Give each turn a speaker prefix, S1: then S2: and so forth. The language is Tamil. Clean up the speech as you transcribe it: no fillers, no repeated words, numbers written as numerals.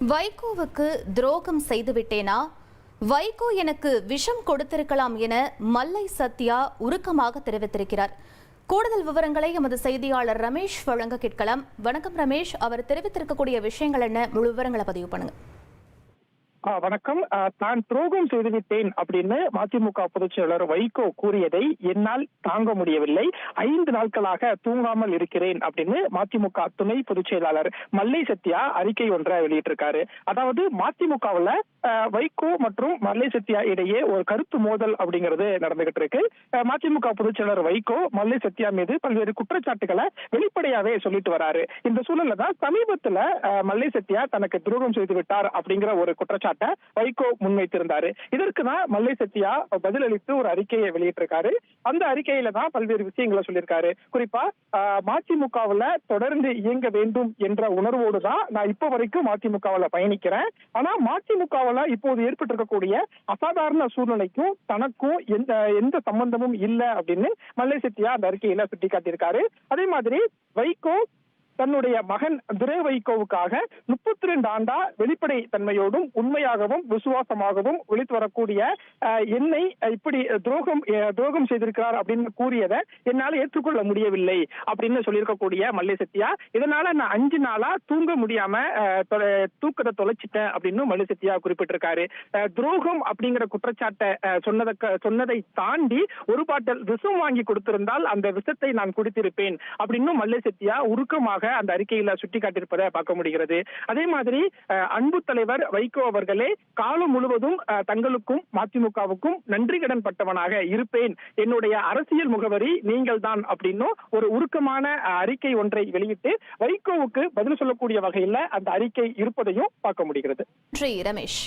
S1: வைகோவுக்கு துரோகம் செய்துவிட்டேனா? வைகோ எனக்கு விஷம் கொடுத்திருக்கலாம் என மல்லை சத்யா உருக்கமாக தெரிவித்திருக்கிறார். கூடுதல் விவரங்களை எமது செய்தியாளர் ரமேஷ் வழங்க கேட்கலாம். வணக்கம் ரமேஷ், அவர் தெரிவித்திருக்கக்கூடிய விஷயங்கள் என்ன? முழு விவரங்களை பதிவு பண்ணுங்க.
S2: வணக்கம். நான் துரோகம் செய்துவிட்டேன் அப்படின்னு மதிமுக பொதுச் செயலாளர் வைகோ கூறியதை என்னால் தாங்க முடியவில்லை. 5 நாட்களாக தூங்காமல் இருக்கிறேன் அப்படின்னு மதிமுக துணை பொதுச் செயலாளர் மல்லை சத்யா அறிக்கை ஒன்றை வெளியிட்டிருக்காரு. அதாவது மதிமுகவுல வைகோ மற்றும் மல்லை சத்யா இடையே ஒரு கருத்து மோதல் அப்படிங்கிறது நடந்துகிட்டு இருக்கு. மதிமுக பொதுச் செயலாளர் வைகோ மல்லை சத்யா மீது பல்வேறு குற்றச்சாட்டுகளை வெளிப்படையாவே சொல்லிட்டு வராரு. இந்த சூழல்ல தான் சமீபத்துல மல்லை சத்யா தனக்கு துரோகம் செய்து விட்டார் அப்படிங்கிற ஒரு குற்றச்சாட்டு வைகோ முன்வைத்திருந்தாரு. இதற்கு தான் மல்லை சத்யா பதிலளித்து ஒரு அறிக்கையை வெளியிட்டிருக்காரு. அந்த அறிக்கையில தான் பல்வேறு விஷயங்களை சொல்லியிருக்காரு. குறிப்பா மதிமுகவுல தொடர்ந்து இயங்க வேண்டும் என்ற உணர்வோடு தான் நான் இப்ப வரைக்கும் மதிமுகவுல பயணிக்கிறேன். ஆனா மதிமுகவுல இப்போது ஏற்பட்டிருக்கக்கூடிய அசாதாரண சூழ்நிலைக்கும் தனக்கும் எந்த சம்பந்தமும் இல்லை அப்படின்னு மல்லை சத்யா அந்த அறிக்கையில சுட்டிக்காட்டியிருக்காரு. அதே மாதிரி வைகோ தன்னுடைய மகன் துரை வைகோவுக்காக 32 ஆண்டா வெளிப்படை தன்மையோடும் உண்மையாகவும் விசுவாசமாகவும் ஒழித்து வரக்கூடிய என்னை இப்படி துரோகம் செய்திருக்கிறார் அப்படின்னு கூறியதை என்னால் ஏற்றுக்கொள்ள முடியவில்லை அப்படின்னு சொல்லியிருக்கக்கூடிய மல்லை சத்யா, இதனால நான் 5 நாளா தூங்க முடியாம தூக்கத்தை தொலைச்சிட்டேன் அப்படின்னு மல்லை சத்யா குறிப்பிட்டிருக்காரு. துரோகம் அப்படிங்கிற குற்றச்சாட்டை சொன்னதை தாண்டி ஒரு பாட்டில் விஷம் வாங்கி கொடுத்திருந்தால் அந்த விஷத்தை நான் குடித்திருப்பேன் அப்படின்னு மல்லை சத்யா உருக்கமாக அந்த அறிக்கையில சுட்டிக்காட்டியிருப்பதை பார்க்க முடிகிறது. அதே மாதிரி அன்பு தலைவர் வைகோ அவர்களே காலம் முழுவதும் தங்களுக்கும் மதிமுகவுக்கும் நன்றி கடன் பட்டவனாக இருப்பேன், என்னுடைய அரசியல் முகவரி நீங்கள் தான் அப்படின்னு ஒரு உருக்கமான அறிக்கை ஒன்றை வெளியிட்டு வைகோவுக்கு பதில் சொல்லக்கூடிய வகையில் அந்த அறிக்கை இருப்பதையும் பார்க்க முடிகிறது.
S1: ரமேஷ்.